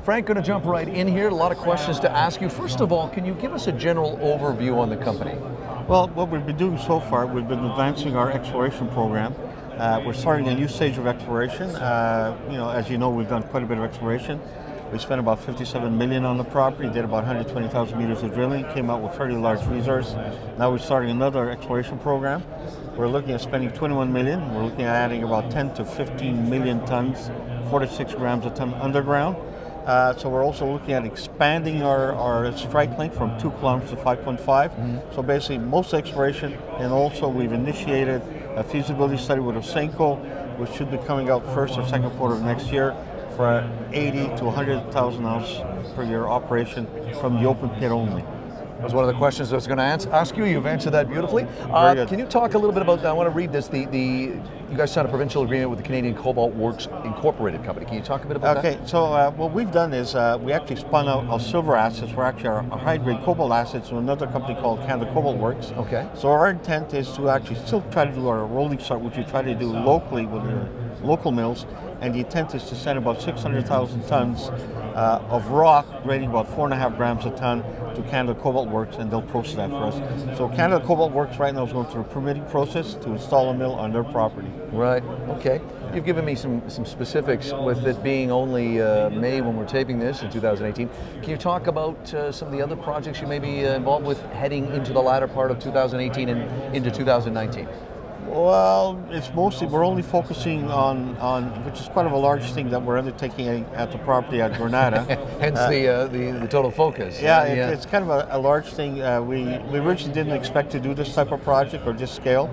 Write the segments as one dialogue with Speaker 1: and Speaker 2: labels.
Speaker 1: Frank, going to jump right in here. A lot of questions to ask you. First of all, can you give us a general overview on the company?
Speaker 2: Well, what we've been doing so far, we've been advancing our exploration program. We're starting a new stage of exploration. As you know, we've done quite a bit of exploration. We spent about $57 million on the property, did about 120,000 meters of drilling, came out with fairly large resource. Now we're starting another exploration program. We're looking at spending $21 million. We're looking at adding about 10 to 15 million tons, 4 to 6 grams a ton underground. So we're also looking at expanding our strike length from 2 kilometers to 5.5. So basically most exploration, and also we've initiated a feasibility study with Ausenco, which should be coming out first or second quarter of next year for 80 to 100,000 ounce per year operation from the open pit only.
Speaker 1: That was one of the questions I was going to ask you. You've answered that beautifully. Can you talk a little bit about, I want to read this, you guys signed a provincial agreement with the Canadian Cobalt Works Incorporated company. Can you talk a bit about that?
Speaker 2: Okay, so what we've done is we actually spun out our silver assets, we're actually our high-grade cobalt assets to another company called Canada Cobalt Works.
Speaker 1: Okay.
Speaker 2: So our intent is to actually still try to do our rolling start, which we try to do locally with the local mills, and the intent is to send about 600,000 tons of rock, grading about 4.5 grams a ton, to Canada Cobalt Works, and they'll process that for us. So Canada Cobalt Works right now is going through a permitting process to install a mill on their property.
Speaker 1: Right, okay. You've given me some specifics with it being only May when we're taping this in 2018. Can you talk about some of the other projects you may be involved with heading into the latter part of 2018 and into 2019?
Speaker 2: Well, it's mostly, we're only focusing on which is quite of a large thing that we're undertaking at the property at Granada.
Speaker 1: Hence the total focus.
Speaker 2: Yeah, it's kind of a large thing. We originally didn't expect to do this type of project or this scale.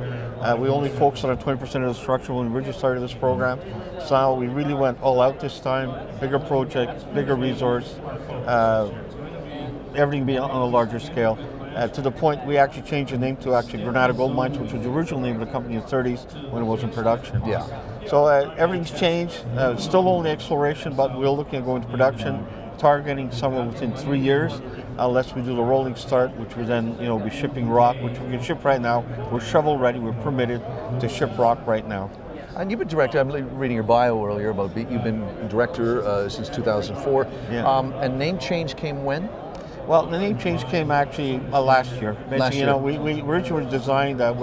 Speaker 2: We only focused on 20% of the structure when we originally started this program. So we really went all out this time, bigger project, bigger resource, everything being on a larger scale. To the point we actually changed the name to actually Granada Gold Mines, which was the original name of the company in the 30s when it was in production.
Speaker 1: Yeah.
Speaker 2: So everything's changed. It's still only exploration, but we're looking at going to production, targeting somewhere within 3 years, unless we do the rolling start, which we then be shipping rock, which we can ship right now. We're shovel ready. We're permitted to ship rock right now.
Speaker 1: And you've been director, I'm reading your bio earlier about you've been director since 2004.
Speaker 2: Yeah.
Speaker 1: And name change came when?
Speaker 2: Well, the name change came actually last year. Basically, we originally designed that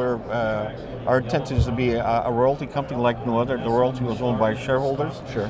Speaker 2: our intent is to be a royalty company like no other. The royalty was owned by shareholders.
Speaker 1: Sure.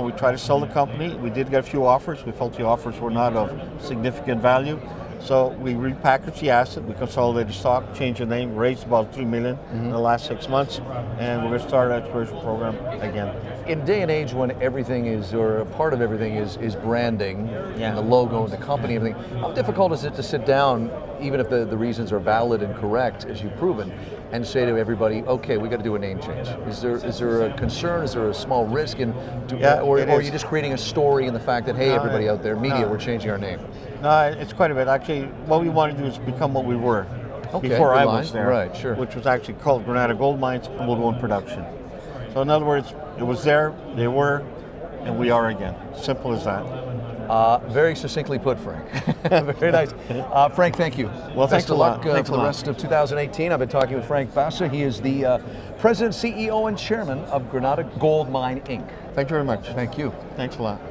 Speaker 2: We tried to sell the company. We did get a few offers. We felt the offers were not of significant value. So we repackaged the asset, we consolidated stock, changed the name, raised about $3 million in the last 6 months, and we're going to start our exploration program again.
Speaker 1: In a day and age when everything is, or a part of everything is branding, and the logo and the company and everything, how difficult is it to sit down, even if the reasons are valid and correct, as you've proven, and say to everybody, okay, we got to do a name change? Is there a concern, is there a small risk, or are you just creating a story in the fact that, hey, everybody out there, media, we're changing our name?
Speaker 2: No, it's quite a bit. Actually, what we want to do is become what we were before I was there,
Speaker 1: right, sure.
Speaker 2: Which was actually called Granada Gold Mines, and we'll go in production. So in other words, it was there, they were, and we are again. Simple as that.
Speaker 1: Very succinctly put, Frank. Very nice. Frank, thank you.
Speaker 2: Well, thanks a lot.
Speaker 1: Best of luck for the rest of 2018. I've been talking with Frank Basa. He is the President, CEO, and Chairman of Granada Gold Mine Inc.
Speaker 2: Thank you very much.
Speaker 1: Thank you.
Speaker 2: Thanks a lot.